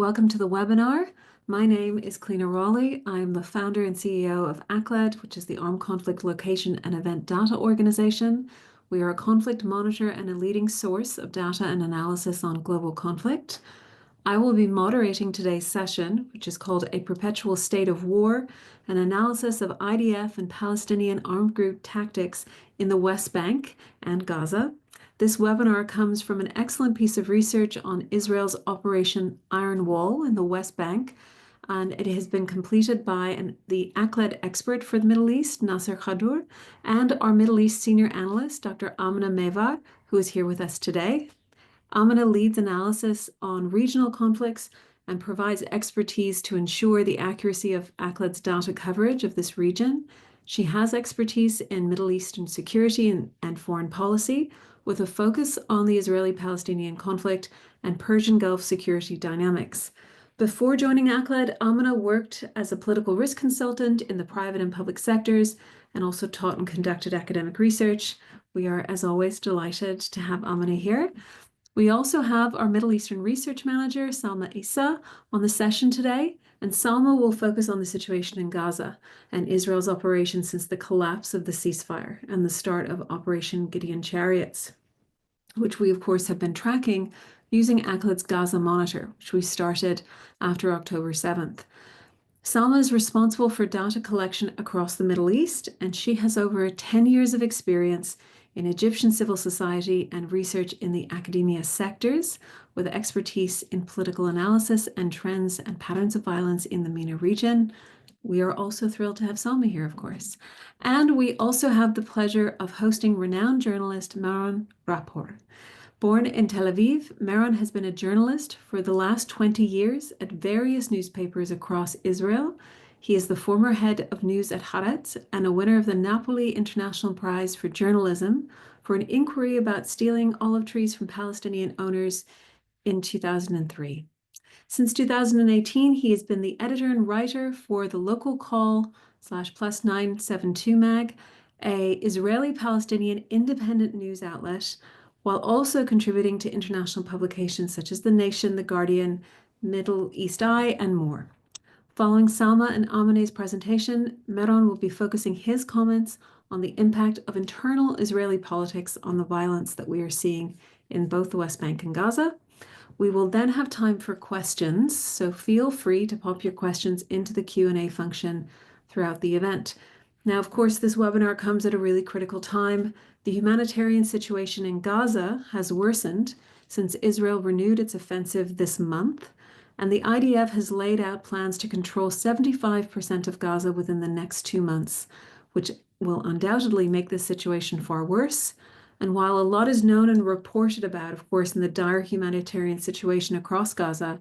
welcome to the webinar. My name is Clionadh Introduction. I'm the founder and CEO of ACLED, which is the Armed Conflict Location and Event Data Organization. We are a conflict monitor and a leading source of data and analysis on global conflict. I will be moderating today's session, which is called A Perpetual State of War, an analysis of IDF and Palestinian armed group tactics in the West Bank and Gaza. This webinar comes from an excellent piece of research on Israel's Operation Iron Wall in the West Bank, and it has been completed by the ACLED expert for the Middle East, Nasser Khadour, and our Middle East senior analyst, Dr. Amina Mevar, who is here with us today. Amina leads analysis on regional conflicts and provides expertise to ensure the accuracy of ACLED's data coverage of this region. She has expertise in Middle Eastern security and foreign policy, with a focus on the Israeli-Palestinian conflict and Persian Gulf security dynamics. Before joining ACLED, Amina worked as a political risk consultant in the private and public sectors and also taught and conducted academic research. We are, as always, delighted to have Amina here. We also have our Middle Eastern research manager, Salma Issa, on the session today, and Salma will focus on the situation in Gaza and Israel's operation since the collapse of the ceasefire and the start of Operation Gideon Chariots, which we, of course, have been tracking using ACLED's Gaza Monitor, which we started after October 7th. Salma is responsible for data collection across the Middle East, and she has over 10 years of experience in Egyptian civil society and research in the academia sectors, with expertise in political analysis and trends and patterns of violence in the MENA region. We are also thrilled to have Salma here, of course. And we also have the pleasure of hosting renowned journalist Meron Rapoport. Born in Tel Aviv, Meron has been a journalist for the last 20 years at various newspapers across Israel. He is the former head of news at Haaretz and a winner of the Napoli International Prize for Journalism for an inquiry about stealing olive trees from Palestinian owners in 2003. Since 2018, he has been the editor and writer for the Local Call /+972 mag, a Israeli-Palestinian independent news outlet, while also contributing to international publications such as The Nation, The Guardian, Middle East Eye, and more. Following Salma and Amine's presentation, Meron will be focusing his comments on the impact of internal Israeli politics on the violence that we are seeing in both the West Bank and Gaza. We will then have time for questions, so feel free to pop your questions into the Q&A function throughout the event. Now, of course, this webinar comes at a really critical time. The humanitarian situation in Gaza has worsened since Israel renewed its offensive this month, and the IDF has laid out plans to control 75% of Gaza within the next 2 months, which will undoubtedly make this situation far worse. And while a lot is known and reported about, of course, in the dire humanitarian situation across Gaza,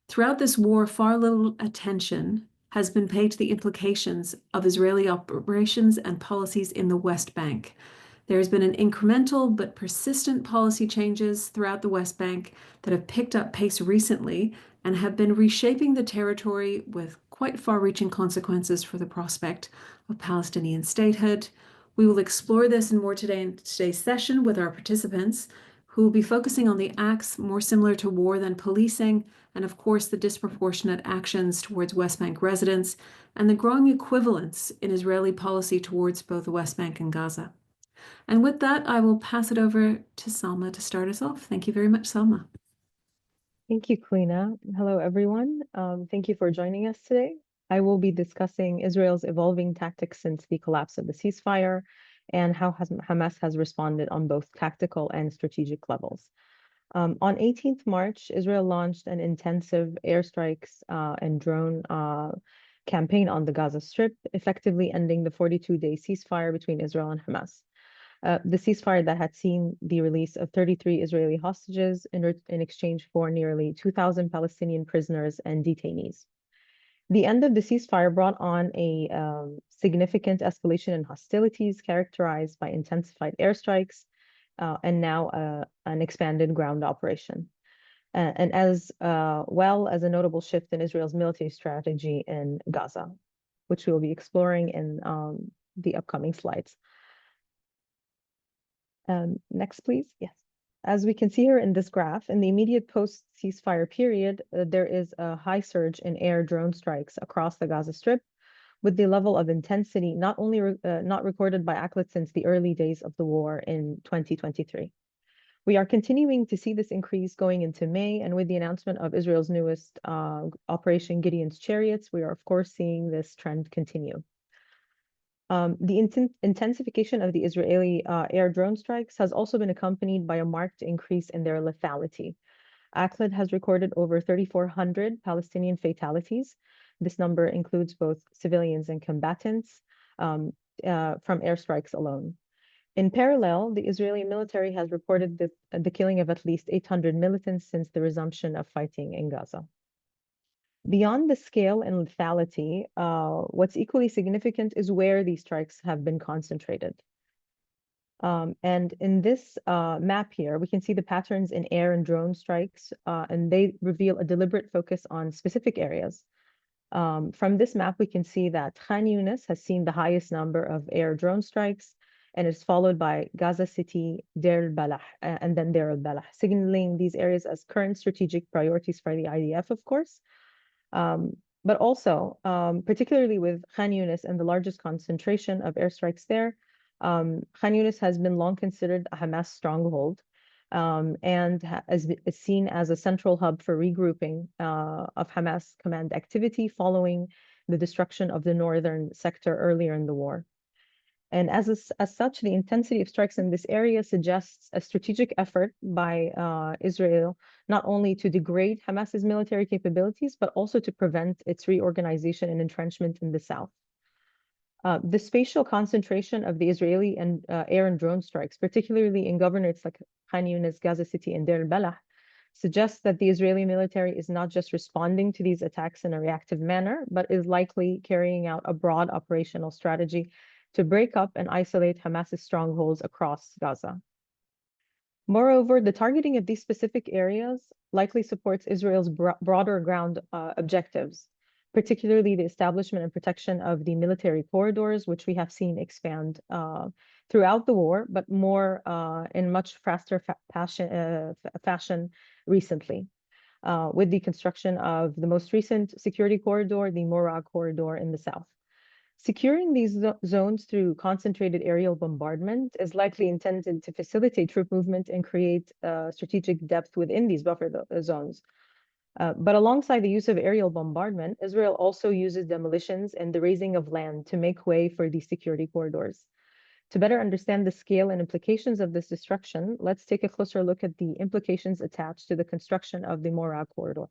throughout this war, far little attention has been paid to the implications of Israeli operations and policies in the West Bank. There has been an incremental but persistent policy changes throughout the West Bank that have picked up pace recently and have been reshaping the territory with quite far-reaching consequences for the prospect of Palestinian statehood. We will explore this and more today in today's session with our participants, who will be focusing on the acts more similar to war than policing, and of course the disproportionate actions towards West Bank residents and the growing equivalence in Israeli policy towards both the West Bank and Gaza. And with that, I will pass it over to Salma to start us off. Thank you very much, Salma. Thank you, Clionadh. Hello, everyone. Thank you for joining us today. I will be discussing Israel's evolving tactics since the collapse of the ceasefire and how Hamas has responded on both tactical and strategic levels. On 18th March, Israel launched an intensive airstrikes and drone campaign on the Gaza Strip, effectively ending the 42-day ceasefire between Israel and Hamas. The ceasefire that had seen the release of 33 Israeli hostages in exchange for nearly 2,000 Palestinian prisoners and detainees. The end of the ceasefire brought on a significant escalation in hostilities characterized by intensified airstrikes and now an expanded ground operation, and as well as a notable shift in Israel's military strategy in Gaza, which we will be exploring in the upcoming slides. Next, please. Yes. As we can see here in this graph, in the immediate post-ceasefire period, there is a high surge in air drone strikes across the Gaza Strip, with the level of intensity not recorded by ACLED since the early days of the war in 2023. We are continuing to see this increase going into May, and with the announcement of Israel's newest Operation Gideon's Chariots, we are of course seeing this trend continue. The intensification of the Israeli air drone strikes has also been accompanied by a marked increase in their lethality. ACLED has recorded over 3,400 Palestinian fatalities. This number includes both civilians and combatants from airstrikes alone. In parallel, the Israeli military has reported the killing of at least 800 militants since the resumption of fighting in Gaza. Beyond the scale and lethality, what's equally significant is where these strikes have been concentrated. And in this map here, we can see the patterns in air and drone strikes, and they reveal a deliberate focus on specific areas. From this map, we can see that Khan Yunis has seen the highest number of air drone strikes, and it's followed by Gaza City, Deir al-Balah, and then Deir al-Balah, signaling these areas as current strategic priorities for the IDF, of course. But also, particularly with Khan Yunis and the largest concentration of airstrikes there, Khan Yunis has been long considered a Hamas stronghold, and is seen as a central hub for regrouping of Hamas command activity following the destruction of the northern sector earlier in the war. And as such, the intensity of strikes in this area suggests a strategic effort by Israel, not only to degrade Hamas's military capabilities, but also to prevent its reorganization and entrenchment in the south. The spatial concentration of the Israeli and air and drone strikes, particularly in governorates like Khan Yunis, Gaza City, and Deir al-Balah, suggests that the Israeli military is not just responding to these attacks in a reactive manner, but is likely carrying out a broad operational strategy to break up and isolate Hamas's strongholds across Gaza. Moreover, the targeting of these specific areas likely supports Israel's broader ground objectives, particularly the establishment and protection of the military corridors, which we have seen expand throughout the war, but more in much faster fashion recently, with the construction of the most recent security corridor, the Morag corridor in the south. Securing these zones through concentrated aerial bombardment is likely intended to facilitate troop movement and create strategic depth within these buffer zones. But alongside the use of aerial bombardment, Israel also uses demolitions and the raising of land to make way for these security corridors. To better understand the scale and implications of this destruction, let's take a closer look at the implications attached to the construction of the Morag corridor.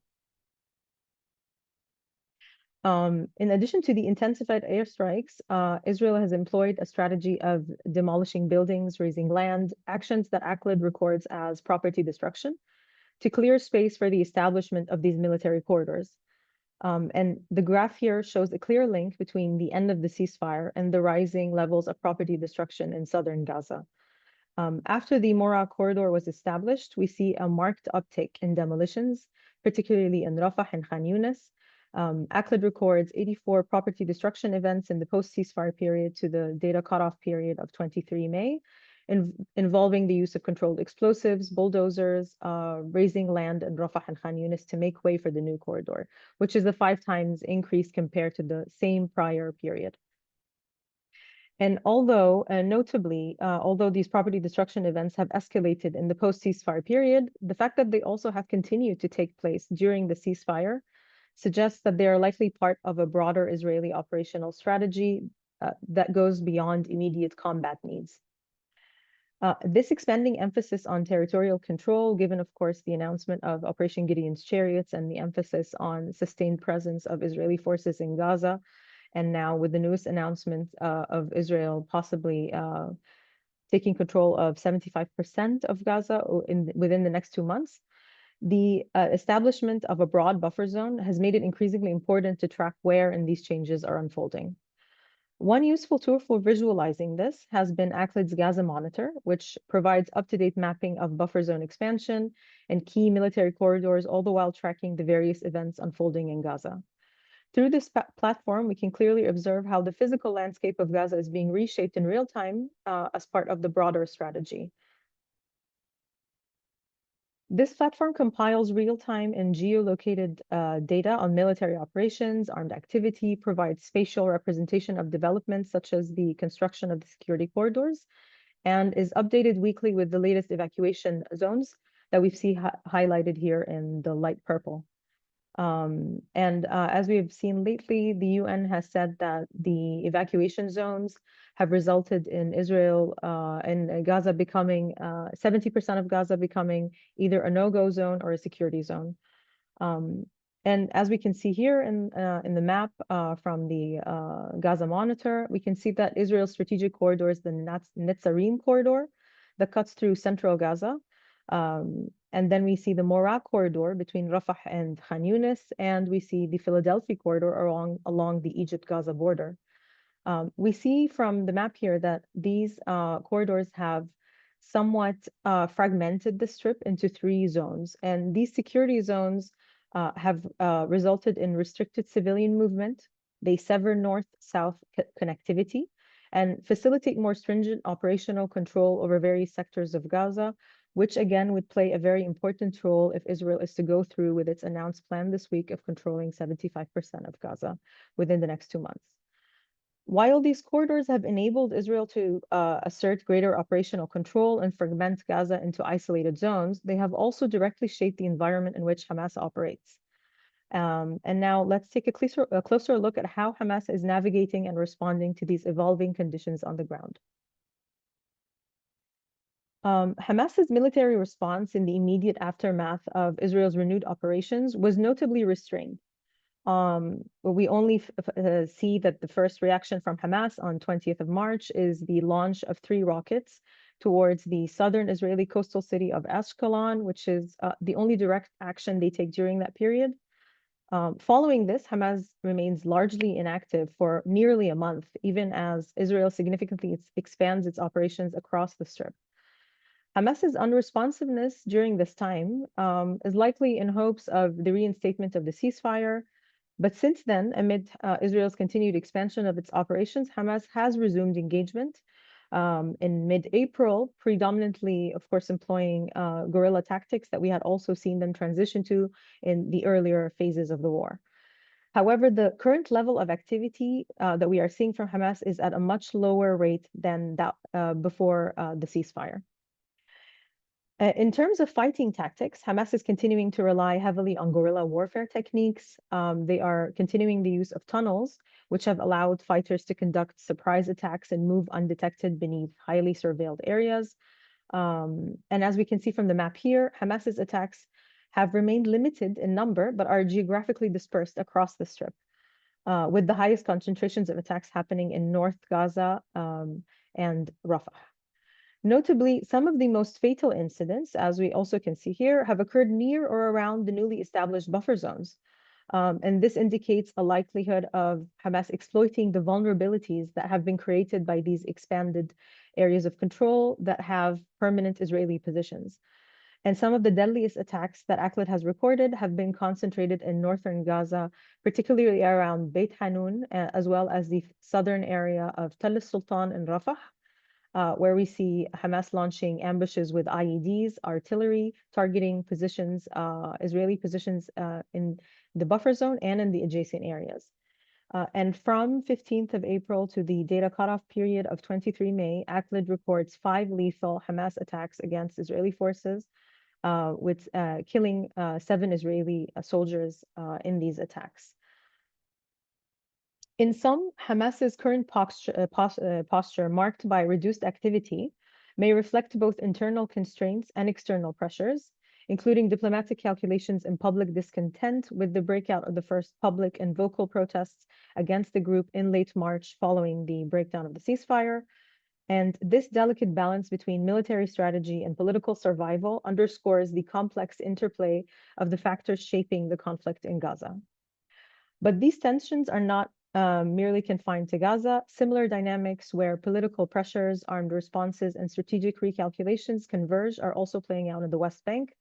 In addition to the intensified airstrikes, Israel has employed a strategy of demolishing buildings, raising land, actions that ACLED records as property destruction, to clear space for the establishment of these military corridors. And the graph here shows a clear link between the end of the ceasefire and the rising levels of property destruction in southern Gaza. After the Morag corridor was established, we see a marked uptick in demolitions, particularly in Rafah and Khan Yunis. ACLED records 84 property destruction events in the post-ceasefire period to the data cutoff period of 23 May, involving the use of controlled explosives, bulldozers, raising land in Rafah and Khan Yunis to make way for the new corridor, which is a 5 times increase compared to the same prior period. And notably, although these property destruction events have escalated in the post-ceasefire period, the fact that they also have continued to take place during the ceasefire suggests that they are likely part of a broader Israeli operational strategy that goes beyond immediate combat needs. This expanding emphasis on territorial control, given, of course, the announcement of Operation Gideon's Chariots and the emphasis on sustained presence of Israeli forces in Gaza, and now with the newest announcement of Israel possibly taking control of 75% of Gaza within the next 2 months, the establishment of a broad buffer zone has made it increasingly important to track where and these changes are unfolding. One useful tool for visualizing this has been ACLED's Gaza Monitor, which provides up-to-date mapping of buffer zone expansion and key military corridors, all the while tracking the various events unfolding in Gaza. Through this platform, we can clearly observe how the physical landscape of Gaza is being reshaped in real time as part of the broader strategy. This platform compiles real-time and geolocated data on military operations, armed activity, provides spatial representation of developments such as the construction of the security corridors, and is updated weekly with the latest evacuation zones that we see highlighted here in the light purple. As we have seen lately, the UN has said that the evacuation zones have resulted in Israel and Gaza becoming 70% of Gaza becoming either a no-go zone or a security zone. And as we can see here in the map from the Gaza Monitor, we can see that Israel's strategic corridor is the Netzarim corridor that cuts through central Gaza. And then we see the Morah corridor between Rafah and Khan Yunis, and we see the Philadelphia corridor along the Egypt-Gaza border. We see from the map here that these corridors have somewhat fragmented the strip into 3 zones, and these security zones have resulted in restricted civilian movement. They sever north-south connectivity and facilitate more stringent operational control over various sectors of Gaza, which again would play a very important role if Israel is to go through with its announced plan this week of controlling 75% of Gaza within the next 2 months. While these corridors have enabled Israel to assert greater operational control and fragment Gaza into isolated zones, they have also directly shaped the environment in which Hamas operates. And now let's take a closer look at how Hamas is navigating and responding to these evolving conditions on the ground. Hamas's military response in the immediate aftermath of Israel's renewed operations was notably restrained. We only see that the first reaction from Hamas on 20th of March is the launch of 3 rockets towards the southern Israeli coastal city of Ashkelon, which is the only direct action they take during that period. Following this, Hamas remains largely inactive for nearly a month, even as Israel significantly expands its operations across the Strip. Hamas's unresponsiveness during this time is likely in hopes of the reinstatement of the ceasefire. But since then, amid Israel's continued expansion of its operations, Hamas has resumed engagement in mid-April, predominantly, of course, employing guerrilla tactics that we had also seen them transition to in the earlier phases of the war. However, the current level of activity that we are seeing from Hamas is at a much lower rate than that before the ceasefire. In terms of fighting tactics, Hamas is continuing to rely heavily on guerrilla warfare techniques. They are continuing the use of tunnels, which have allowed fighters to conduct surprise attacks and move undetected beneath highly surveilled areas. And as we can see from the map here, Hamas's attacks have remained limited in number, but are geographically dispersed across the Strip, with the highest concentrations of attacks happening in North Gaza and Rafah. Notably, some of the most fatal incidents, as we also can see here, have occurred near or around the newly established buffer zones. And this indicates a likelihood of Hamas exploiting the vulnerabilities that have been created by these expanded areas of control that have permanent Israeli positions. And some of the deadliest attacks that ACLED has recorded have been concentrated in northern Gaza, particularly around Beit Hanun, as well as the southern area of Tal al-Sultan and Rafah, where we see Hamas launching ambushes with IEDs, artillery, targeting positions, Israeli positions in the buffer zone and in the adjacent areas. And from 15th of April to the data cutoff period of 23 May, ACLED reports 5 lethal Hamas attacks against Israeli forces, with killing 7 Israeli soldiers in these attacks. In sum, Hamas's current posture, marked by reduced activity, may reflect both internal constraints and external pressures, including diplomatic calculations and public discontent with the breakout of the first public and vocal protests against the group in late March following the breakdown of the ceasefire. And this delicate balance between military strategy and political survival underscores the complex interplay of the factors shaping the conflict in Gaza. But these tensions are not merely confined to Gaza. Similar dynamics where political pressures, armed responses, and strategic recalculations converge are also playing out in the West Bank.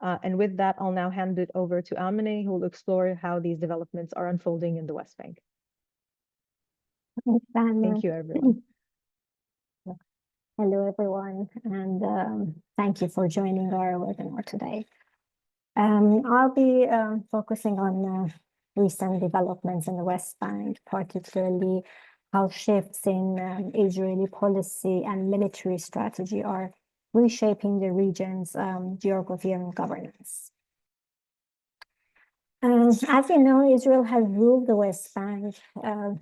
And with that, I'll now hand it over to Amine, who will explore how these developments are unfolding in the West Bank. Thank you, everyone. Hello, everyone, and thank you for joining our webinar today. I'll be focusing on recent developments in the West Bank, particularly how shifts in Israeli policy and military strategy are reshaping the region's geography and governance. As you know, Israel has ruled the West Bank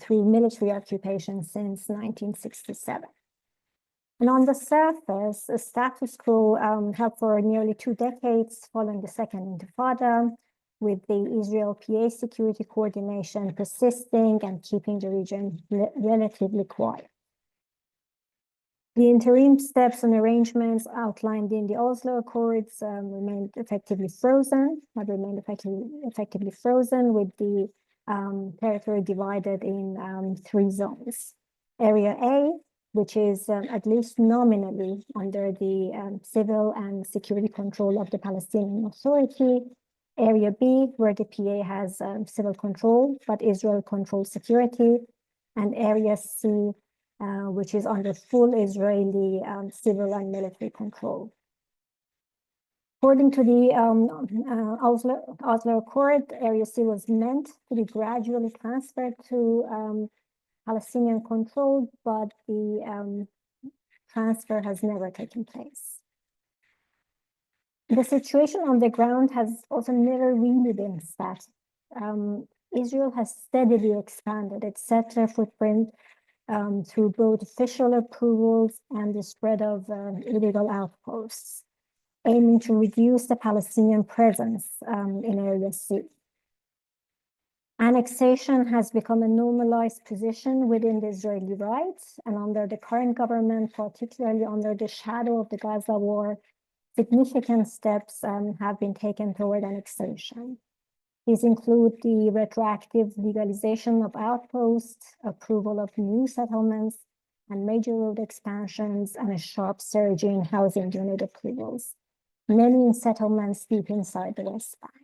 through military occupation since 1967. And on the surface, a status quo held for nearly 2 decades following the Second Intifada, with the Israel-PA security coordination persisting and keeping the region relatively quiet. The interim steps and arrangements outlined in the Oslo Accords remained effectively frozen, with the territory divided in 3 zones. Area A, which is at least nominally under the civil and security control of the Palestinian Authority. Area B, where the PA has civil control, but Israel controls security. And Area C, which is under full Israeli civil and military control. According to the Oslo Accord, Area C was meant to be gradually transferred to Palestinian control, but the transfer has never taken place. The situation on the ground has also never really been static. Israel has steadily expanded its settler footprint through both official approvals and the spread of illegal outposts, aiming to reduce the Palestinian presence in Area C. Annexation has become a normalized position within the Israeli rights, and under the current government, particularly under the shadow of the Gaza war, significant steps have been taken toward annexation. These include the retroactive legalization of outposts, approval of new settlements, and major road expansions, and a sharp surge in housing unit approvals, many in settlements deep inside the West Bank.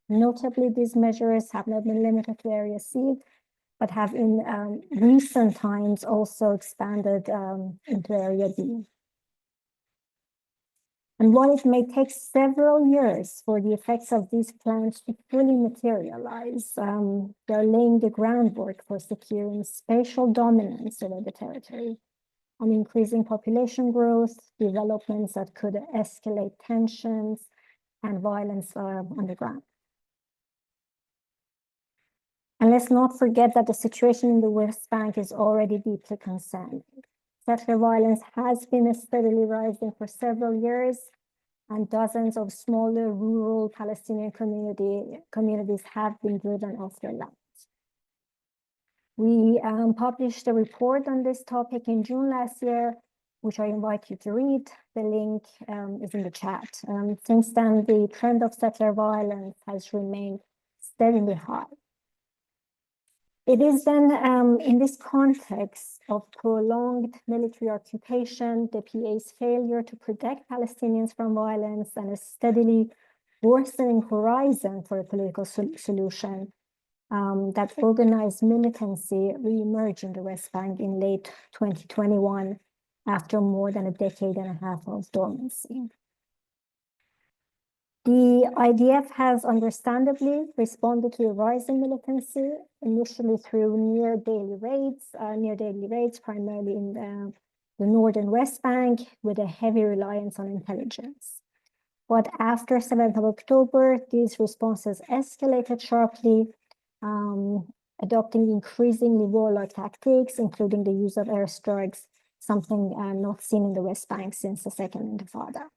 Notably, these measures have not been limited to Area C, but have in recent times also expanded into Area B. And while it may take several years for the effects of these plans to fully materialize, they're laying the groundwork for securing spatial dominance over the territory and increasing population growth, developments that could escalate tensions and violence on the ground. And let's not forget that the situation in the West Bank is already deeply concerning. Settler violence has been steadily rising for several years, and dozens of smaller rural Palestinian communities have been driven off their lands. We published a report on this topic in June last year, which I invite you to read. The link is in the chat. Since then, the trend of settler violence has remained steadily high. It is then in this context of prolonged military occupation, the PA's failure to protect Palestinians from violence, and a steadily worsening horizon for a political solution, that organized militancy re-emerged in the West Bank in late 2021 after more than a decade and a half of dormancy. The IDF has understandably responded to the rise in militancy, initially through near daily raids, primarily in the northern West Bank, with a heavy reliance on intelligence. But after 7th of October, these responses escalated sharply, adopting increasingly warlike tactics, including the use of airstrikes, something not seen in the West Bank since the Second Intifada.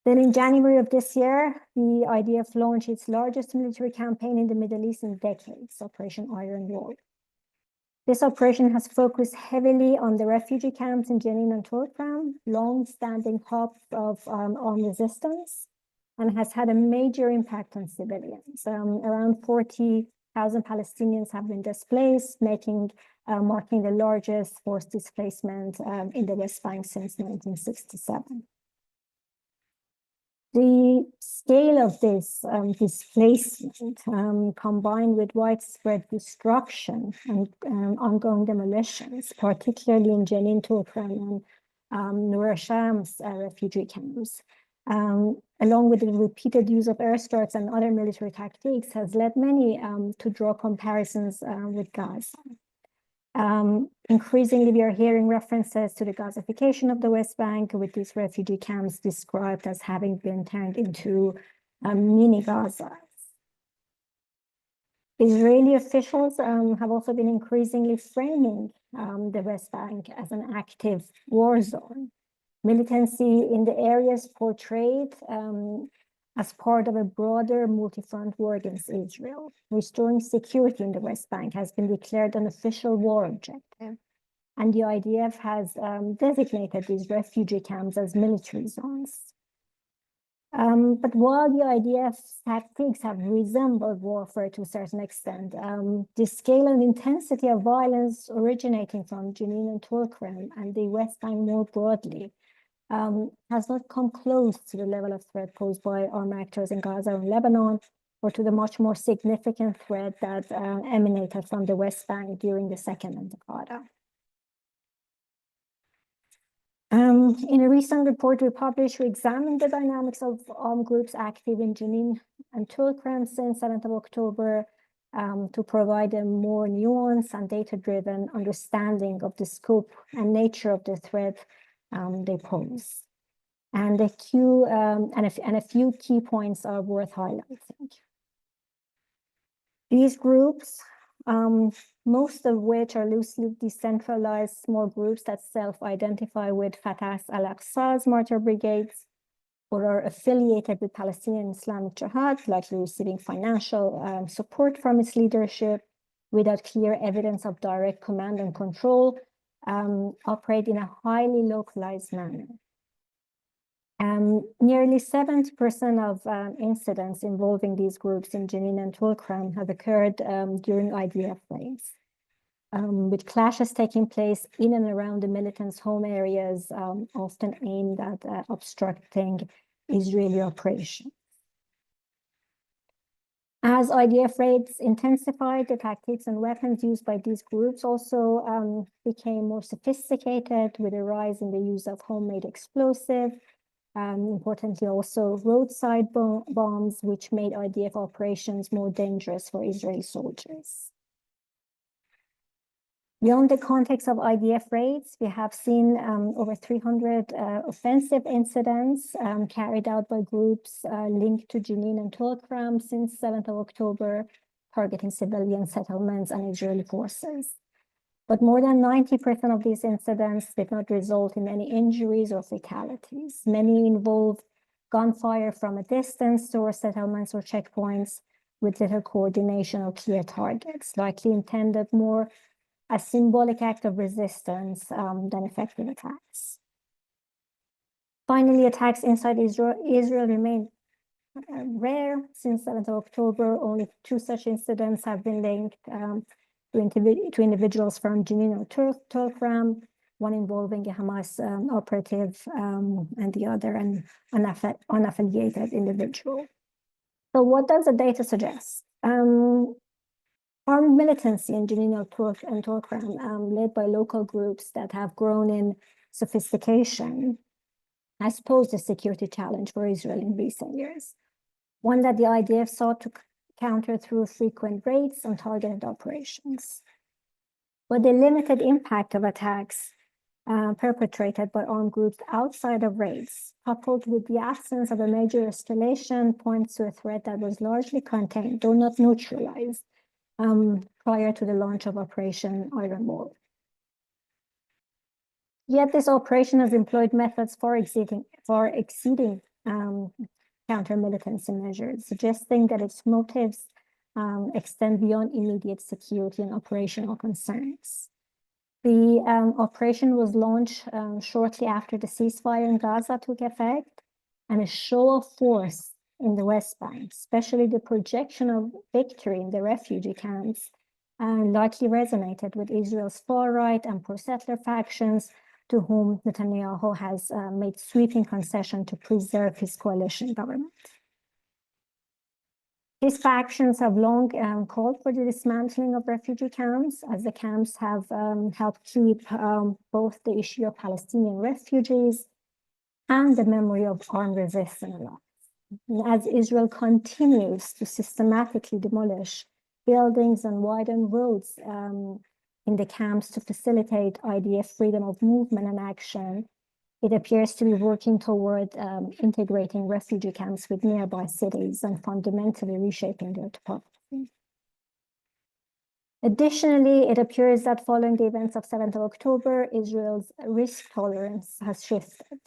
Then in January of this year, the IDF launched its largest military campaign in the Middle East in decades, Operation Iron Wall. This operation has focused heavily on the refugee camps in Jenin and Torkram, long-standing hubs of armed resistance, and has had a major impact on civilians. Around 40,000 Palestinians have been displaced, marking the largest forced displacement in the West Bank since 1967. The scale of this displacement, combined with widespread destruction and ongoing demolitions, particularly in Jenin, Tulkarm, and Nur Sham's refugee camps, along with the repeated use of airstrikes and other military tactics, has led many to draw comparisons with Gaza. Increasingly, we are hearing references to the Gazification of the West Bank, with these refugee camps described as having been turned into mini Gaza. Israeli officials have also been increasingly framing the West Bank as an active war zone. Militancy in the areas portrayed as part of a broader multi-front war against Israel. Restoring security in the West Bank has been declared an official war objective, and the IDF has designated these refugee camps as military zones. But while the IDF's tactics have resembled warfare to a certain extent, the scale and intensity of violence originating from Jenin and Tulkarm and the West Bank more broadly has not come close to the level of threat posed by armed actors in Gaza and Lebanon, or to the much more significant threat that emanated from the West Bank during the Second Intifada. In a recent report we published, we examined the dynamics of armed groups active in Jenin and Tulkarm since 7th of October to provide a more nuanced and data-driven understanding of the scope and nature of the threat they pose. And a few key points are worth highlighting. These groups, most of which are loosely decentralized small groups that self-identify with Fatah's Al-Aqsa's martyr brigades, or are affiliated with Palestinian Islamic Jihad, likely receiving financial support from its leadership without clear evidence of direct command and control, operate in a highly localized manner. Nearly 70% of incidents involving these groups in Jenin and Tulkarm have occurred during IDF raids, with clashes taking place in and around the militants' home areas, often aimed at obstructing Israeli operations. As IDF raids intensified, the tactics and weapons used by these groups also became more sophisticated, with a rise in the use of homemade explosive, importantly also roadside bombs, which made IDF operations more dangerous for Israeli soldiers. Beyond the context of IDF raids, we have seen over 300 offensive incidents carried out by groups linked to Jenin and Tulkarm since 7th of October, targeting civilian settlements and Israeli forces. But more than 90% of these incidents did not result in any injuries or fatalities. Many involved gunfire from a distance towards settlements or checkpoints with little coordination or clear targets, likely intended more a symbolic act of resistance than effective attacks. Finally, attacks inside Israel remain rare. Since 7th of October, only 2 such incidents have been linked to individuals from Jenin or Tulkarm, one involving a Hamas operative and the other an unaffiliated individual. So what does the data suggest? Armed militancy in Jenin and Tulkarm, led by local groups that have grown in sophistication, has posed a security challenge for Israel in recent years, one that the IDF sought to counter through frequent raids and targeted operations. But the limited impact of attacks perpetrated by armed groups outside of raids, coupled with the absence of a major escalation, points to a threat that was largely contained, though not neutralized, prior to the launch of Operation Iron Wall. Yet this operation has employed methods far exceeding counter-militancy measures, suggesting that its motives extend beyond immediate security and operational concerns. The operation was launched shortly after the ceasefire in Gaza took effect, and a show of force in the West Bank, especially the projection of victory in the refugee camps, likely resonated with Israel's far-right and pro-settler factions to whom Netanyahu has made sweeping concession to preserve his coalition government. These factions have long called for the dismantling of refugee camps, as the camps have helped keep both the issue of Palestinian refugees and the memory of armed resistance alive. As Israel continues to systematically demolish buildings and widen roads in the camps to facilitate IDF freedom of movement and action, it appears to be working toward integrating refugee camps with nearby cities and fundamentally reshaping their topography. Additionally, it appears that following the events of 7th of October, Israel's risk tolerance has shifted.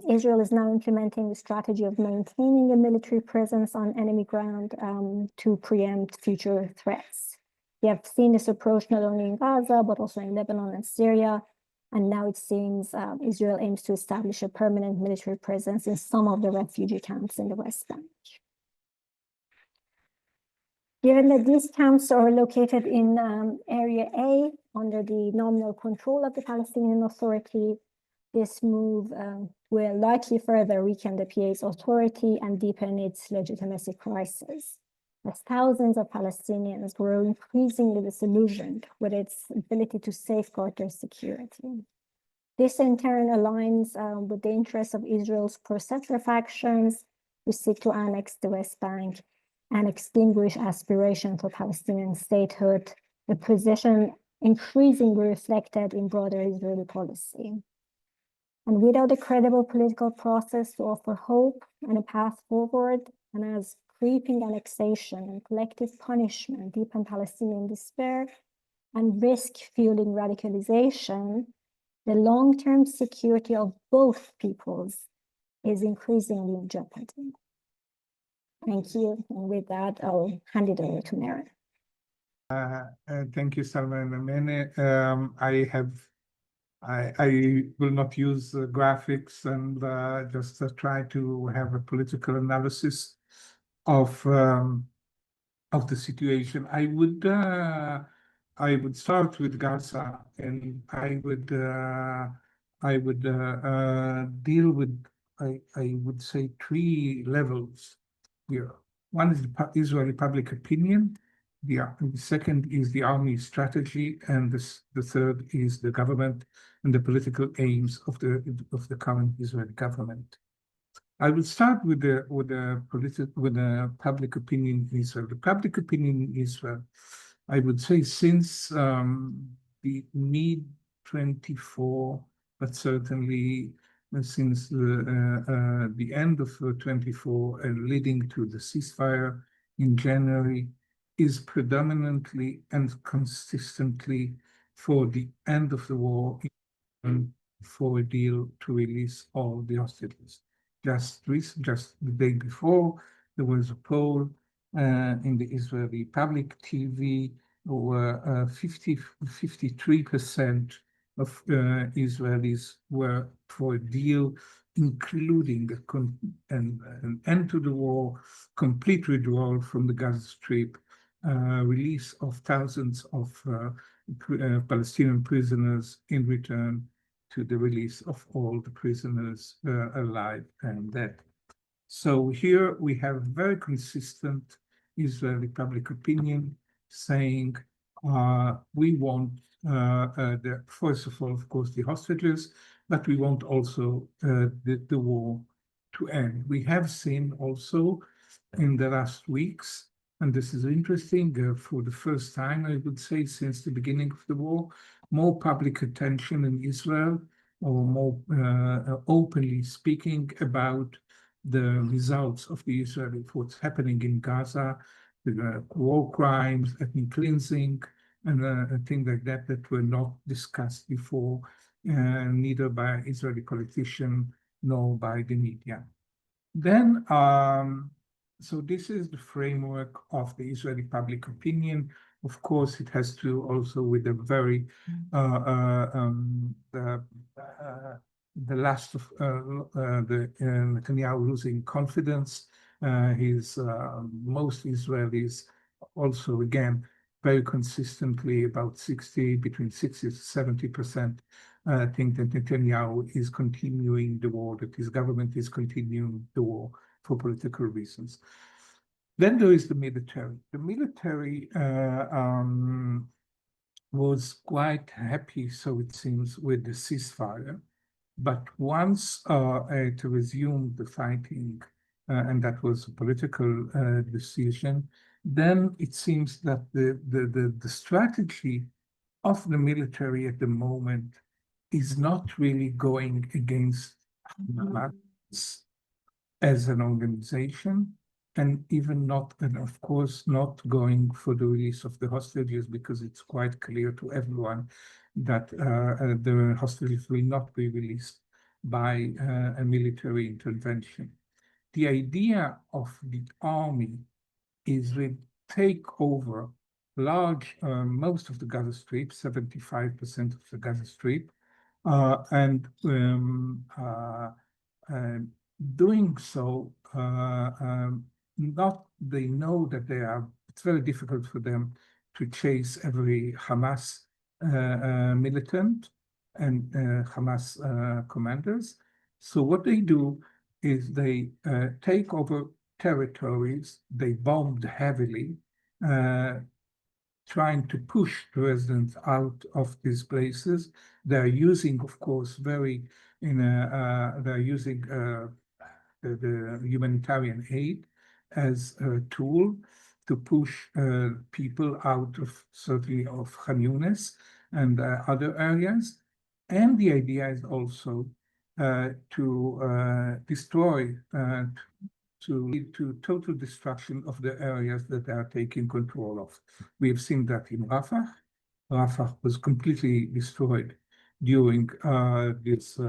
Israel is now implementing the strategy of maintaining a military presence on enemy ground to preempt future threats. We have seen this approach not only in Gaza, but also in Lebanon and Syria. And now it seems Israel aims to establish a permanent military presence in some of the refugee camps in the West Bank. Given that these camps are located in Area A under the nominal control of the Palestinian Authority, this move will likely further weaken the PA's authority and deepen its legitimacy crisis, as thousands of Palestinians grow increasingly disillusioned with its ability to safeguard their security. This in turn aligns with the interests of Israel's pro-settler factions, who seek to annex the West Bank and extinguish aspiration for Palestinian statehood, a position increasingly reflected in broader Israeli policy. And without a credible political process to offer hope and a path forward, and as creeping annexation and collective punishment deepen Palestinian despair and risk fueling radicalization, the long-term security of both peoples is increasingly in jeopardy. Thank you. And with that, I'll hand it over to Meron. Thank you, Salma and Amene. I will not use graphics and just try to have a political analysis of the situation. I would start with Gaza, and I would deal with I would say 3 levels here. One is the Israeli public opinion. The second is the army strategy, and the third is the government and the political aims of the current Israeli government. I will start with the public opinion in Israel. The public opinion in Israel, I would say, since the mid-24, but certainly since the end of 24 and leading to the ceasefire in January, is predominantly and consistently for the end of the war and for a deal to release all the hostages. Just the day before, there was a poll in the Israeli public TV where 53% of Israelis were for a deal, including an end to the war, complete withdrawal from the Gaza Strip, release of thousands of Palestinian prisoners in return to the release of all the prisoners alive and dead. So here we have very consistent Israeli public opinion saying we want, first of all, of course, the hostages, but we want also the war to end. We have seen also in the last weeks, and this is interesting, for the first time, I would say, since the beginning of the war, more public attention in Israel, or more openly speaking about the results of the Israeli, what's happening in Gaza, the war crimes, ethnic cleansing, and things like that that were not discussed before, neither by Israeli politicians nor by the media. Then, so this is the framework of the Israeli public opinion. Of course, it has to also with a very the last of the Netanyahu losing confidence. Most Israelis also again very consistently about between 60 to 70% think that Netanyahu is continuing the war, that his government is continuing the war for political reasons. Then there is the military. The military was quite happy, so it seems, with the ceasefire. But once it resumed the fighting, and that was a political decision, then it seems that the strategy of the military at the moment is not really going against Hamas as an organization, and even not, and of course, not going for the release of the hostages, because it's quite clear to everyone that the hostages will not be released by a military intervention. The idea of the army is to take over most of the Gaza Strip, 75% of the Gaza Strip, and doing so, they know that it's very difficult for them to chase every Hamas militant and Hamas commanders. So what they do is they take over territories, they bombed heavily, trying to push the residents out of these places. They're using, of course, they're using the humanitarian aid as a tool to push people out of, certainly, of Khan Yunis and other areas. And the idea is also to destroy, to lead to total destruction of the areas that they are taking control of. We have seen that in Rafah. Rafah was completely destroyed during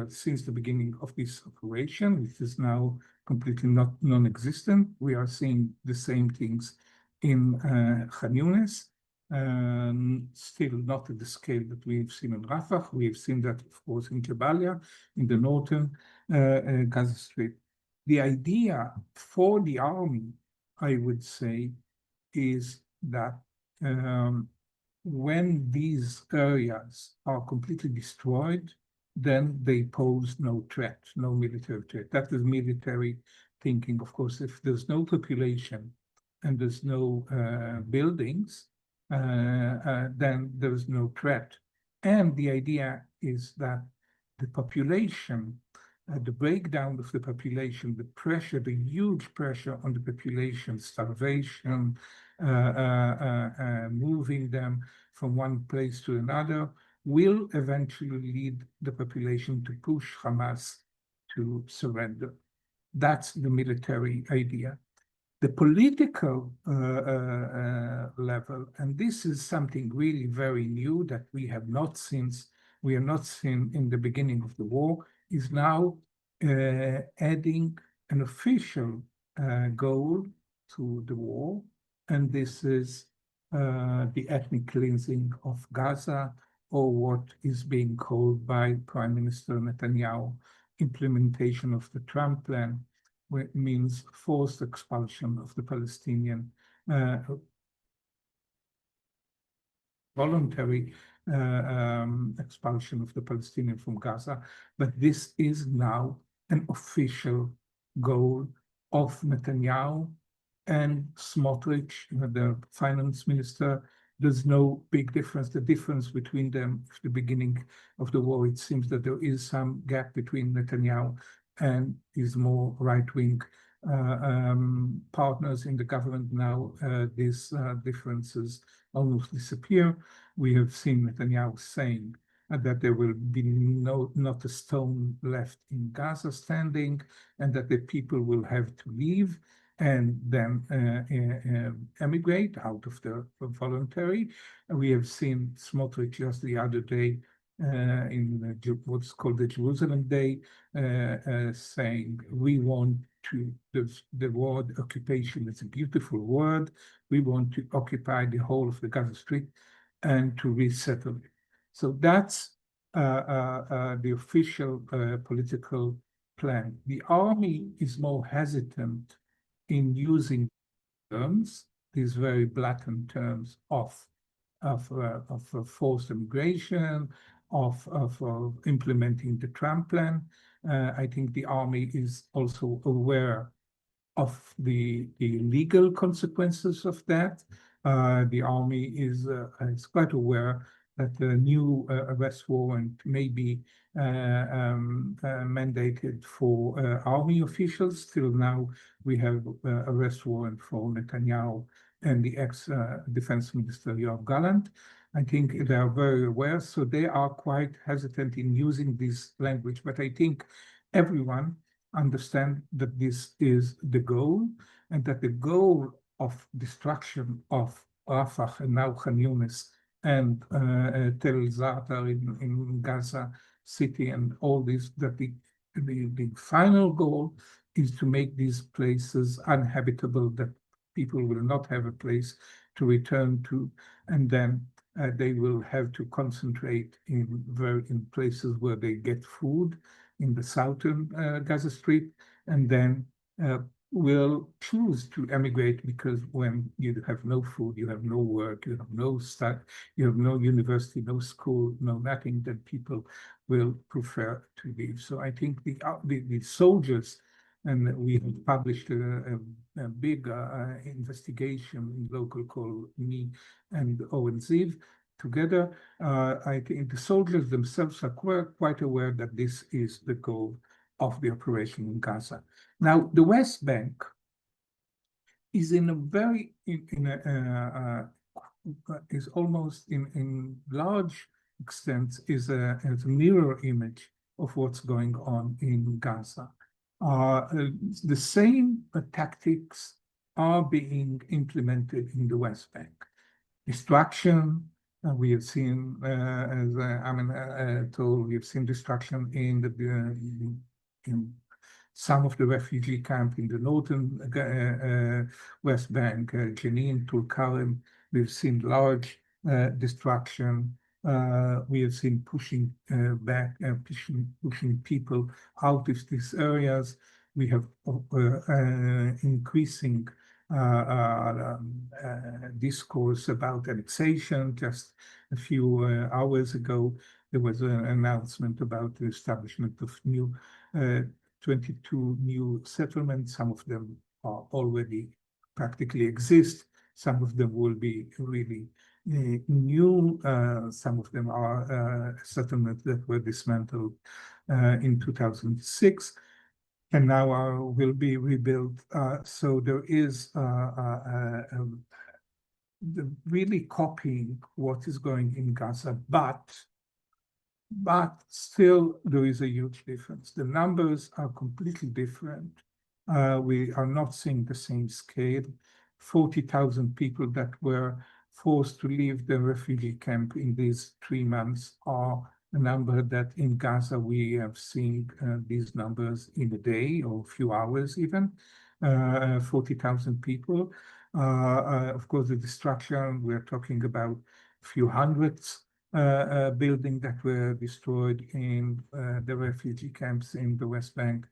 since the beginning of this operation, which is now completely non-existent. We are seeing the same things in Khan Yunis, still not at the scale that we've seen in Rafah. We have seen that, of course, in Jabalia, in the northern Gaza Strip. The idea for the army, I would say, is that when these areas are completely destroyed, then they pose no threat, no military threat. That is military thinking. Of course, if there's no population and there's no buildings, then there's no threat. And the idea is that the population, the breakdown of the population, the pressure, the huge pressure on the population, starvation, moving them from one place to another, will eventually lead the population to push Hamas to surrender. That's the military idea. The political level, and this is something really very new that we have not seen in the beginning of the war, is now adding an official goal to the war, and this is the ethnic cleansing of Gaza, or what is being called by Prime Minister Netanyahu, implementation of the Trump plan, which means forced expulsion of the Palestinian, voluntary expulsion of the Palestinian from Gaza. But this is now an official goal of Netanyahu and Smotrich, the finance minister. There's no big difference. The difference between them at the beginning of the war, it seems that there is some gap between Netanyahu and his more right-wing partners in the government. Now these differences almost disappear. We have seen Netanyahu saying that there will be not a stone left in Gaza standing, and that the people will have to leave and then emigrate out of the voluntary. We have seen Smotrich just the other day in what's called the Jerusalem Day, saying we want to, the word occupation is a beautiful word, we want to occupy the whole of the Gaza Strip and to resettle it. So that's the official political plan. The army is more hesitant in using terms, these very blatant terms of forced immigration, of implementing the Trump plan. I think the army is also aware of the legal consequences of that. The army is quite aware that the new arrest warrant may be mandated for army officials. Till now, we have arrest warrant for Netanyahu and the ex-defense minister Yoav Gallant. I think they are very aware, so they are quite hesitant in using this language. But I think everyone understand that this is the goal, and that the goal of destruction of Rafah and now Khan Yunis and Tel Zatar in Gaza City and all this, that the final goal is to make these places uninhabitable, that people will not have a place to return to, and then they will have to concentrate in places where they get food, in the southern Gaza Strip, and then will choose to emigrate, because when you have no food, you have no work, you have no study, you have no university, no school, no nothing, then people will prefer to leave. So I think the soldiers, and we have published a big investigation in local called Me and Owen Ziv, together, I think the soldiers themselves are quite aware that this is the goal of the operation in Gaza. Now, the West Bank is in a very, is almost in large extent is a mirror image of what's going on in Gaza. The same tactics are being implemented in the West Bank. Destruction. We have seen, as Amin told, we have seen destruction in some of the refugee camps in the northern West Bank, Jenin, Tulkarem. We've seen large destruction. We have seen pushing back, pushing people out of these areas. We have increasing discourse about annexation. Just a few hours ago, there was an announcement about the establishment of 22 new settlements. Some of them are already practically exist. Some of them will be really new. Some of them are settlements that were dismantled in 2006. And now will be rebuilt. So there is really copying what is going in Gaza, but still there is a huge difference. The numbers are completely different. We are not seeing the same scale. 40,000 people that were forced to leave the refugee camp in these 3 months are a number that in Gaza we have seen these numbers in a day or a few hours even, 40,000 people. Of course, the destruction, we're talking about a few hundreds buildings that were destroyed in the refugee camps in the West Bank.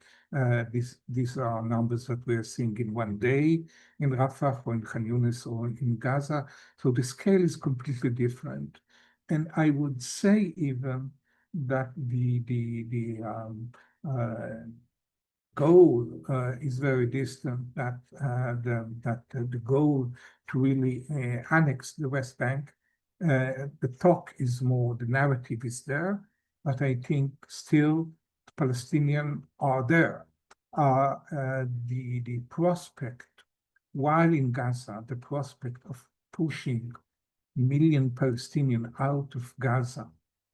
These are numbers that we're seeing in one day in Rafah or in Khan Yunis or in Gaza. So the scale is completely different. And I would say even that the goal is very distant, that the goal to really annex the West Bank, the talk is more, the narrative is there, but I think still the Palestinians are there. The prospect, while in Gaza, the prospect of pushing million Palestinians out of Gaza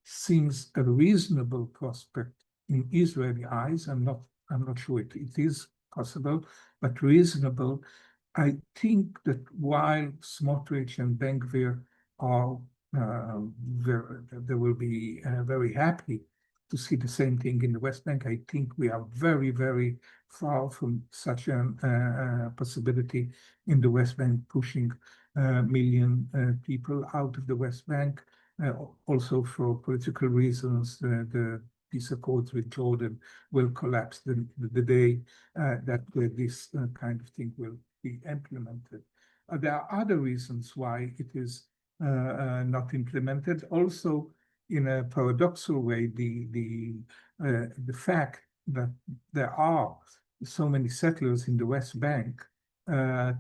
seems a reasonable prospect in Israeli eyes. I'm not sure it is possible, but reasonable. I think that while Smotrich and Ben Gvir are they will be very happy to see the same thing in the West Bank, I think we are very, very far from such a possibility in the West Bank, pushing million people out of the West Bank. Also for political reasons, the peace accords with Jordan will collapse the day that this kind of thing will be implemented. There are other reasons why it is not implemented. Also, in a paradoxal way, the fact that there are so many settlers in the West Bank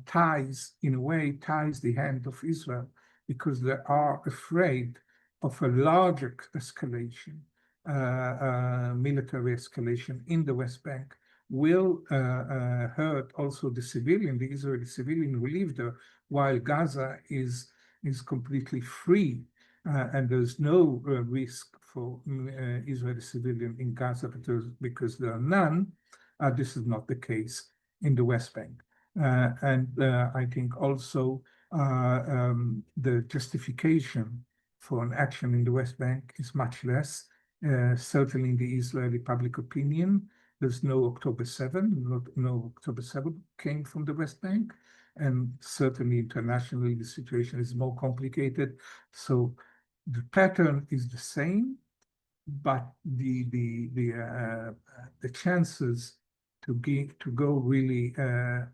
ties the hand of Israel, because they are afraid of a larger escalation, military escalation in the West Bank will hurt also the Israeli civilian who live there, while Gaza is completely free, and there's no risk for Israeli civilian in Gaza because there are none. This is not the case in the West Bank. And I think also the justification for an action in the West Bank is much less. Certainly in the Israeli public opinion, there's no October 7, no October 7 came from the West Bank. And certainly internationally, the situation is more complicated. So the pattern is the same, but the chances to go really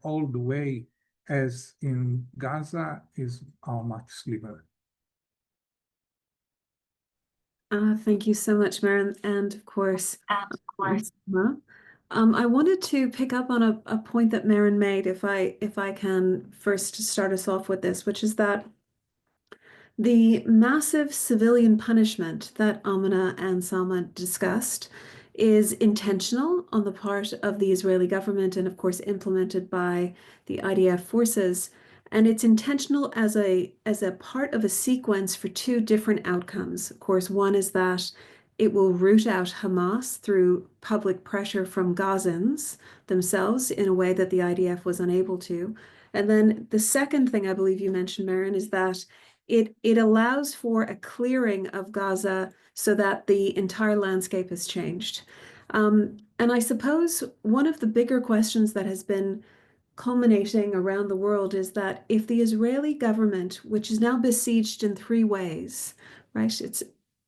all the way as in Gaza are much slimmer. Thank you so much, Meron, and of course, Emma. I wanted to pick up on a point that Meron made, if I can first start us off with this, which is that the massive civilian punishment that Amina and Salma discussed is intentional on the part of the Israeli government and, of course, implemented by the IDF forces. And it's intentional as a part of a sequence for two different outcomes. Of course, one is that it will root out Hamas through public pressure from Gazans themselves in a way that the IDF was unable to. And then the second thing I believe you mentioned, Meron, is that it allows for a clearing of Gaza so that the entire landscape has changed. And I suppose one of the bigger questions that has been culminating around the world is that if the Israeli government, which is now besieged in three ways, right?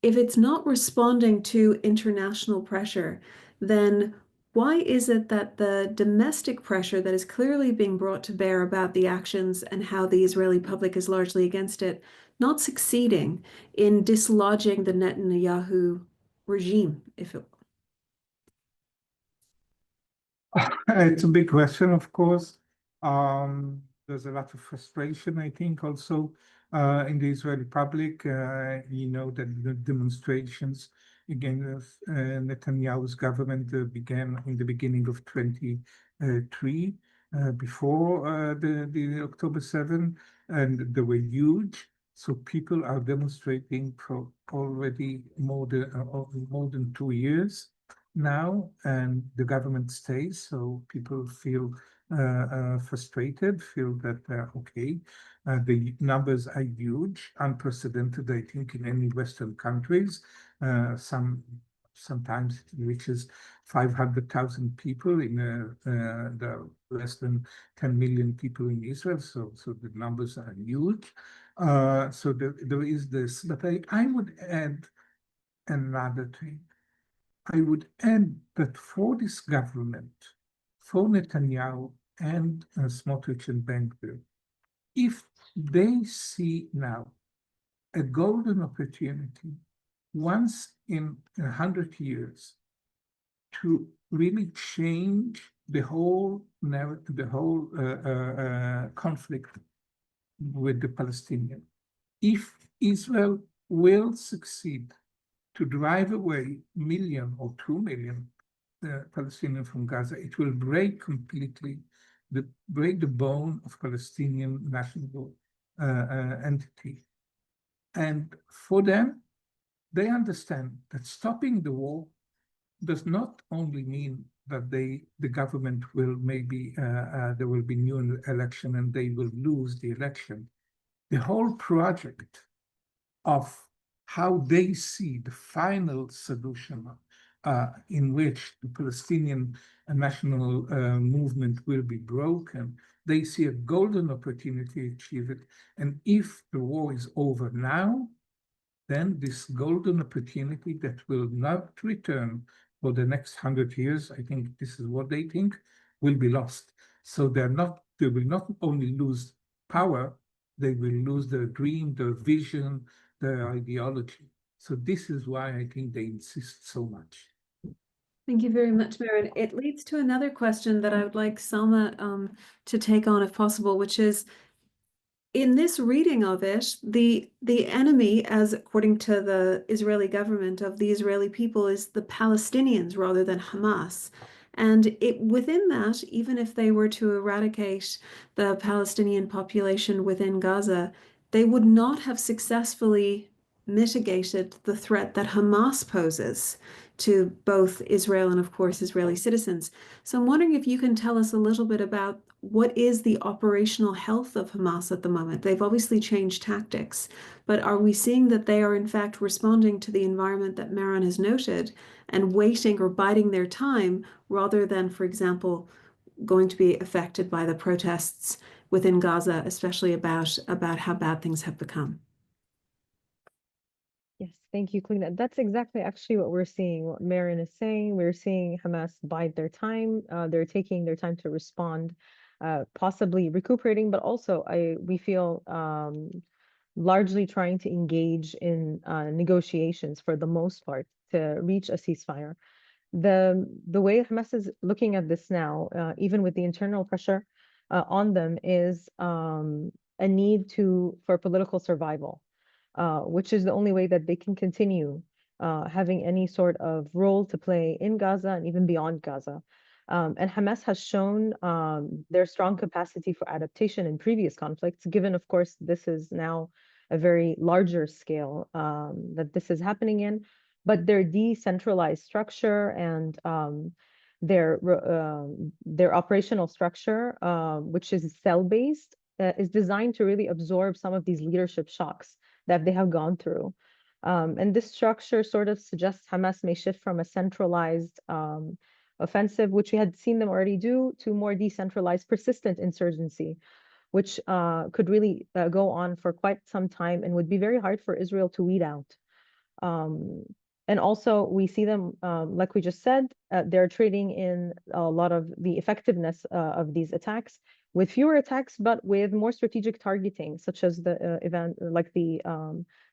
If it's not responding to international pressure, then why is it that the domestic pressure that is clearly being brought to bear about the actions and how the Israeli public is largely against it, not succeeding in dislodging the Netanyahu regime, if it It's a big question, of course. There's a lot of frustration, I think, also in the Israeli public. You know that the demonstrations against Netanyahu's government began in the beginning of 23, before the October 7, and they were huge. So people are demonstrating for already more than 2 years now, and the government stays, so people feel frustrated, feel that okay, the numbers are huge, unprecedented, I think, in any Western countries. Sometimes it reaches 500,000 people in the less than 10 million people in Israel, so the numbers are huge. So there is this, but I would add another thing. I would add that for this government, for Netanyahu and Smotrich and Ben-Gvir, if they see now a golden opportunity once in 100 years to really change the whole narrative, the whole conflict with the Palestinians, if Israel will succeed to drive away 1 million or 2 million Palestinians from Gaza, it will break completely, break the bone of Palestinian national entity. And for them, they understand that stopping the war does not only mean that the government will maybe, there will be new election and they will lose the election. The whole project of how they see the final solution in which the Palestinian national movement will be broken, they see a golden opportunity to achieve it. And if the war is over now, then this golden opportunity that will not return for the next 100 years, I think this is what they think, will be lost. So they will not only lose power, they will lose their dream, their vision, their ideology. So this is why I think they insist so much. Thank you very much, Meron. It leads to another question that I would like Salma to take on if possible, which is, in this reading of it, the enemy, as according to the Israeli government of the Israeli people, is the Palestinians rather than Hamas. And within that, even if they were to eradicate the Palestinian population within Gaza, they would not have successfully mitigated the threat that Hamas poses to both Israel and, of course, Israeli citizens. So I'm wondering if you can tell us a little bit about what is the operational health of Hamas at the moment. They've obviously changed tactics, but are we seeing that they are in fact responding to the environment that Meron has noted and waiting or biding their time rather than, for example, going to be affected by the protests within Gaza, especially about how bad things have become? Yes, thank you, Clionadh. That's exactly actually what we're seeing, what Meron is saying. We're seeing Hamas bide their time. They're taking their time to respond, possibly recuperating, but also we feel largely trying to engage in negotiations for the most part to reach a ceasefire. The way Hamas is looking at this now, even with the internal pressure on them, is a need for political survival, which is the only way that they can continue having any sort of role to play in Gaza and even beyond Gaza. And Hamas has shown their strong capacity for adaptation in previous conflicts, given, of course, this is now a very larger scale that this is happening in. But their decentralized structure and their operational structure, which is cell-based, is designed to really absorb some of these leadership shocks that they have gone through. And this structure sort of suggests Hamas may shift from a centralized offensive, which we had seen them already do, to more decentralized, persistent insurgency, which could really go on for quite some time and would be very hard for Israel to weed out. And also, we see them, like we just said, they're trading in a lot of the effectiveness of these attacks with fewer attacks, but with more strategic targeting, such as the event, like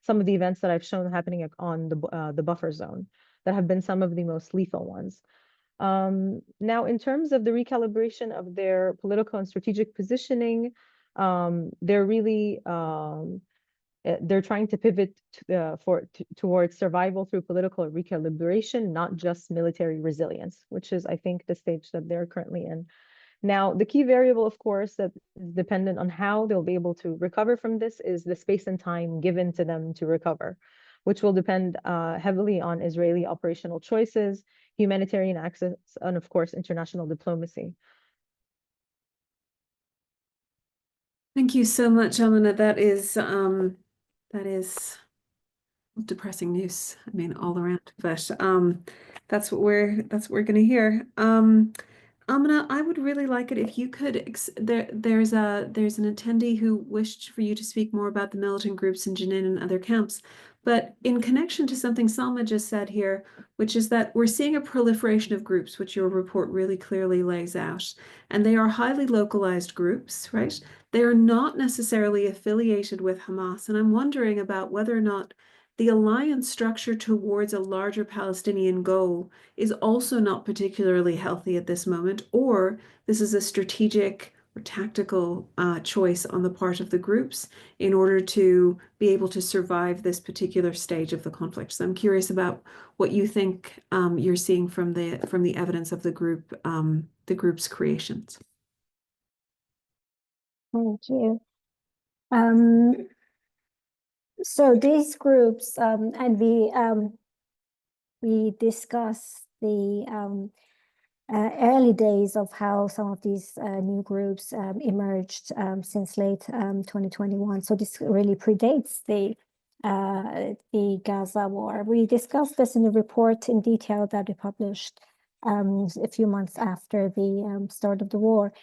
some of the events that I've shown happening on the buffer zone that have been some of the most lethal ones. Now, in terms of the recalibration of their political and strategic positioning, they're really they're trying to pivot towards survival through political recalibration, not just military resilience, which is, I think, the stage that they're currently in. Now, the key variable, of course, that is dependent on how they'll be able to recover from this is the space and time given to them to recover, which will depend heavily on Israeli operational choices, humanitarian access, and, of course, international diplomacy. Thank you so much, Elena. That is depressing news. I mean, all around, but that's what we're going to hear. Amina, I would really like it if you could. There's an attendee who wished for you to speak more about the militant groups in Jenin and other camps, but in connection to something Salma just said here, which is that we're seeing a proliferation of groups, which your report really clearly lays out, and they are highly localized groups, right? They are not necessarily affiliated with Hamas, and I'm wondering about whether or not the alliance structure towards a larger Palestinian goal is also not particularly healthy at this moment, or this is a strategic or tactical choice on the part of the groups in order to be able to survive this particular stage of the conflict. So I'm curious about what you think you're seeing from the evidence of the group's creations. Thank you. So these groups, and we discussed the early days of how some of these new groups emerged since late 2021. So this really predates the Gaza war. We discussed this in a report in detail that we published a few months after the start of the war.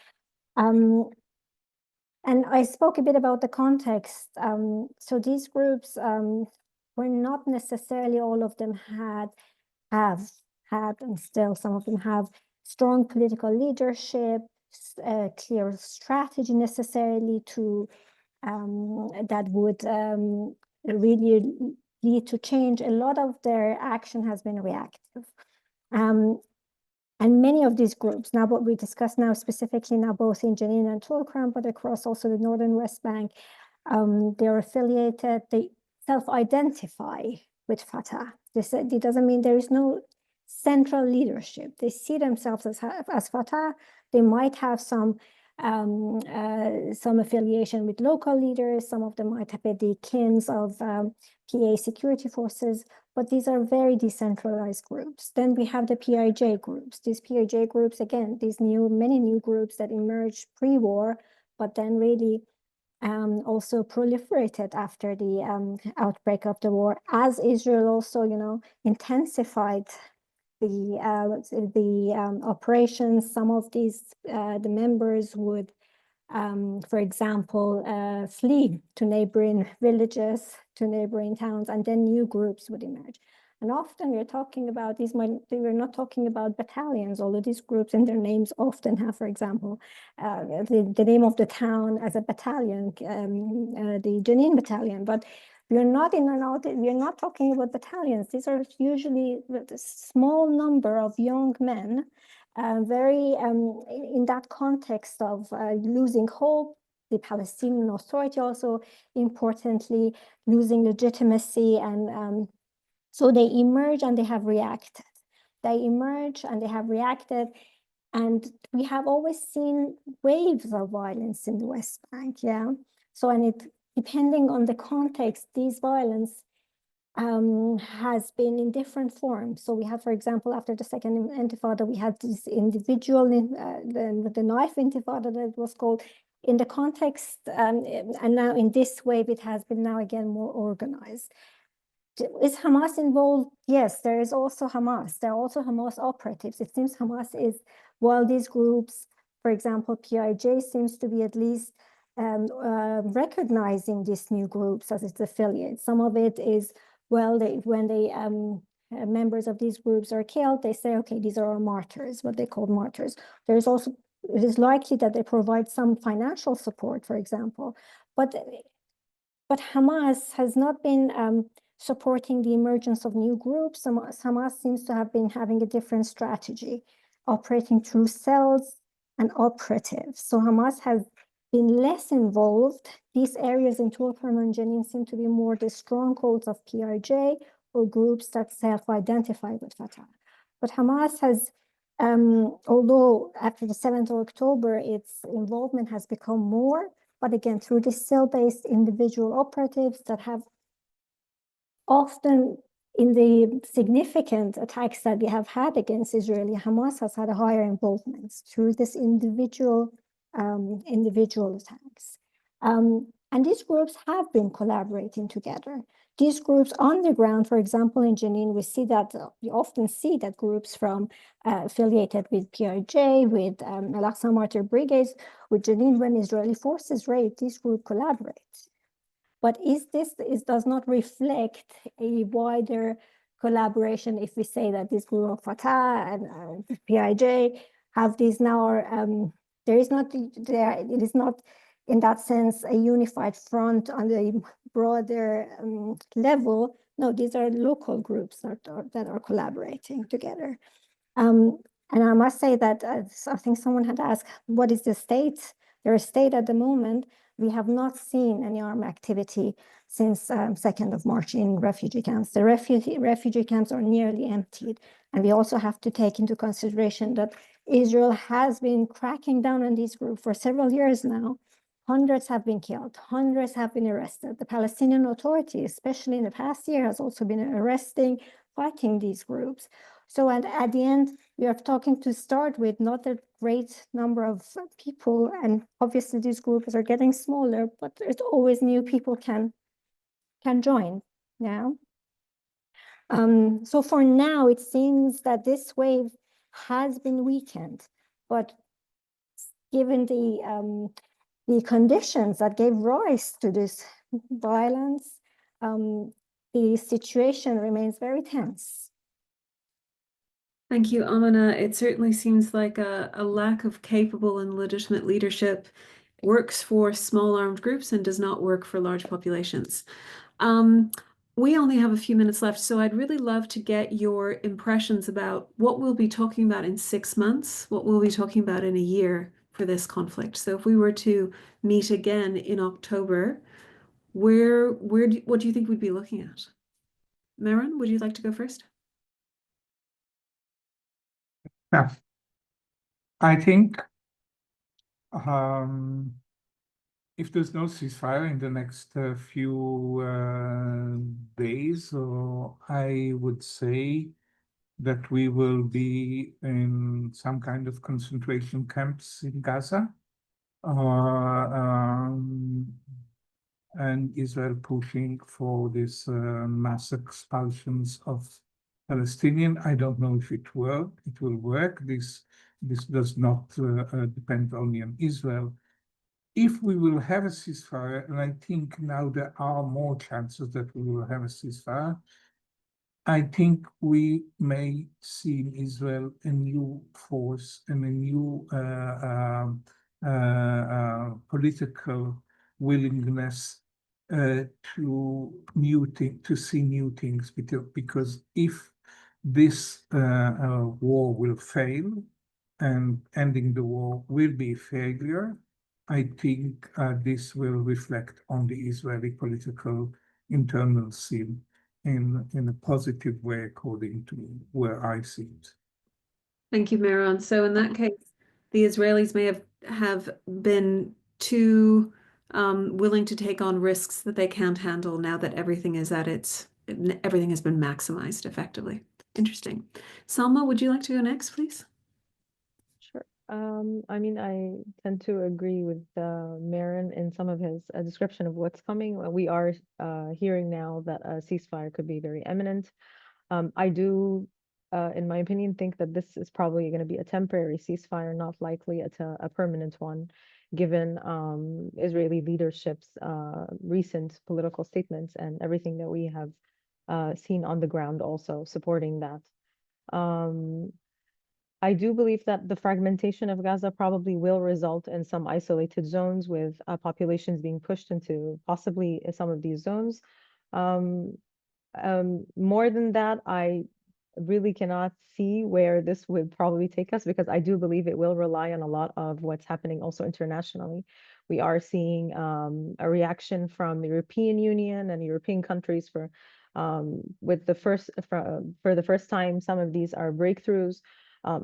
And I spoke a bit about the context. So these groups were not necessarily all of them have had, and still some of them have strong political leadership, clear strategy necessarily to that would really lead to change, a lot of their action has been reactive. And many of these groups, now what we discuss now specifically now both in Jenin and Tulkarm, but across also the northern West Bank, they're affiliated, they self-identify with Fatah. It doesn't mean there is no central leadership. They see themselves as Fatah. They might have some affiliation with local leaders. Some of them might have the kins of PA security forces, but these are very decentralized groups. Then we have the PIJ groups. These PIJ groups, again, many new groups that emerged pre-war, but then really also proliferated after the outbreak of the war, as Israel also, intensified the operations. Some of these the members would, for example, flee to neighboring villages, to neighboring towns, and then new groups would emerge. And often we're talking about we're not talking about battalions, although these groups in their names often have, for example, the name of the town as a battalion, the Jenin battalion, but we're not talking about battalions. These are usually a small number of young men, very in that context of losing hope, the Palestinian Authority also importantly losing legitimacy, and so they emerge and they have reacted. They emerge and they have reacted, and we have always seen waves of violence in the West Bank, yeah. So, and depending on the context, these violence has been in different forms. So we have, for example, after the second intifada, we had this individual, the knife intifada that was called, in the context, and now in this wave, it has been now again more organized. Is Hamas involved? Yes, there is also Hamas. There are also Hamas operatives. It seems Hamas is, while these groups, for example, PIJ seems to be at least recognizing these new groups as its affiliates. Some of it is, well, when members of these groups are killed, they say, okay, these are our martyrs, what they call martyrs. There's also, it is likely that they provide some financial support, for example, but Hamas has not been supporting the emergence of new groups. Hamas seems to have been having a different strategy, operating through cells and operatives. So Hamas has been less involved. These areas in Tulkarm and Jenin seem to be more the strongholds of PRJ or groups that self-identify with Fatah. But Hamas has, although after the 7th of October, its involvement has become more, but again, through the cell-based individual operatives that have often, in the significant attacks that we have had against Israeli, Hamas has had a higher involvement through this individual attacks. And these groups have been collaborating together. These groups on the ground, for example, in Jenin, we often see that groups from affiliated with PRJ, with Al-Aqsa Martyr Brigades, with Jenin, when Israeli forces raid, these groups collaborate. But this does not reflect a wider collaboration if we say that this group of Fatah and PIJ have these now, it is not in that sense a unified front on the broader level. No, these are local groups that are collaborating together. And I must say that I think someone had asked, what is the state? Their state at the moment. We have not seen any armed activity since 2nd of March in refugee camps. The refugee camps are nearly emptied. And we also have to take into consideration that Israel has been cracking down on these groups for several years now. Hundreds have been killed. Hundreds have been arrested. The Palestinian Authority, especially in the past year, has also been arresting, fighting these groups. So, and at the end, we are talking to start with not a great number of people, and obviously these groups are getting smaller, but there's always new people can join now. So for now, it seems that this wave has been weakened, but given the conditions that gave rise to this violence, the situation remains very tense. Thank you, Amina. It certainly seems like a lack of capable and legitimate leadership works for small armed groups and does not work for large populations. we only have a few minutes left, so I'd really love to get your impressions about what we'll be talking about in 6 months, what we'll be talking about in a year for this conflict. So if we were to meet again in October, what do you think we'd be looking at? Meron, would you like to go first? Yeah, I think if there's no ceasefire in the next few days, or I would say that we will be in some kind of concentration camps in Gaza, and Israel pushing for this mass expulsions of Palestinian. I don't know if it will work. This does not depend only on Israel. If we will have a ceasefire, and I think now there are more chances that we will have a ceasefire, I think we may see in Israel a new force and a new political willingness to see new things, because if this war will fail and ending the war will be a failure, I think this will reflect on the Israeli political internal scene in a positive way, according to where I see it. Thank you, Meron. So in that case, the Israelis may have been too willing to take on risks that they can't handle now that everything has been maximized effectively. Interesting. Salma, would you like to go next, please? Sure. I mean, I tend to agree with Meron in some of his description of what's coming. We are hearing now that a ceasefire could be very imminent. I do, in my opinion, think that this is probably going to be a temporary ceasefire, not likely a permanent one, given Israeli leadership's recent political statements and everything that we have seen on the ground also supporting that. I do believe that the fragmentation of Gaza probably will result in some isolated zones with populations being pushed into possibly some of these zones. More than that, I really cannot see where this would probably take us, because I do believe it will rely on a lot of what's happening also internationally. We are seeing a reaction from the European Union and European countries for the first time, some of these are breakthroughs.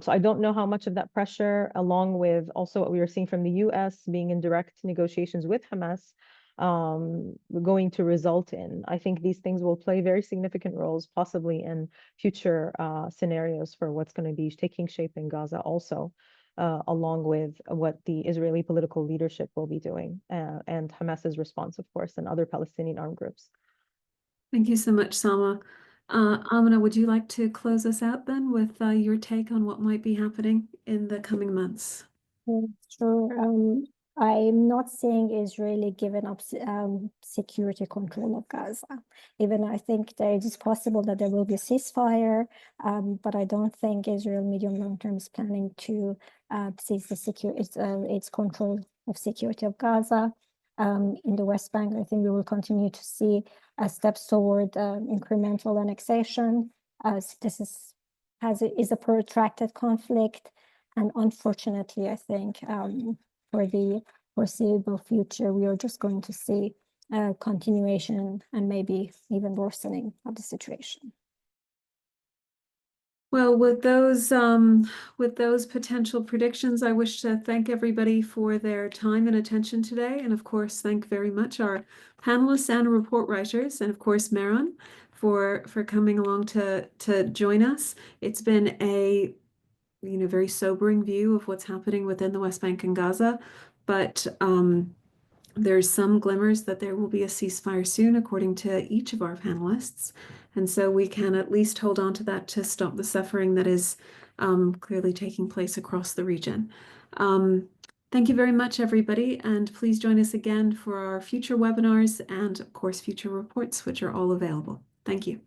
So I don't know how much of that pressure, along with also what we are seeing from the US being in direct negotiations with Hamas, going to result in. I think these things will play very significant roles, possibly in future scenarios for what's going to be taking shape in Gaza also, along with what the Israeli political leadership will be doing, and Hamas's response, of course, and other Palestinian armed groups. Thank you so much, Salma. Amina, would you like to close us out then with your take on what might be happening in the coming months? Sure. I'm not saying Israel giving up security control of Gaza. Even I think that it is possible that there will be a ceasefire, but I don't think Israel medium long term is planning to seize its control of security of Gaza. In the West Bank, I think we will continue to see steps toward incremental annexation, as this is a protracted conflict. And unfortunately, I think for the foreseeable future, we are just going to see a continuation and maybe even worsening of the situation. Well, with those potential predictions, I wish to thank everybody for their time and attention today, and of course, thank very much our panelists and report writers, and of course, Meron for coming along to join us. It's been a very sobering view of what's happening within the West Bank and Gaza, but there's some glimmers that there will be a ceasefire soon, according to each of our panelists. And so we can at least hold on to that to stop the suffering that is clearly taking place across the region. Thank you very much, everybody, and please join us again for our future webinars and, of course, future reports, which are all available. Thank you.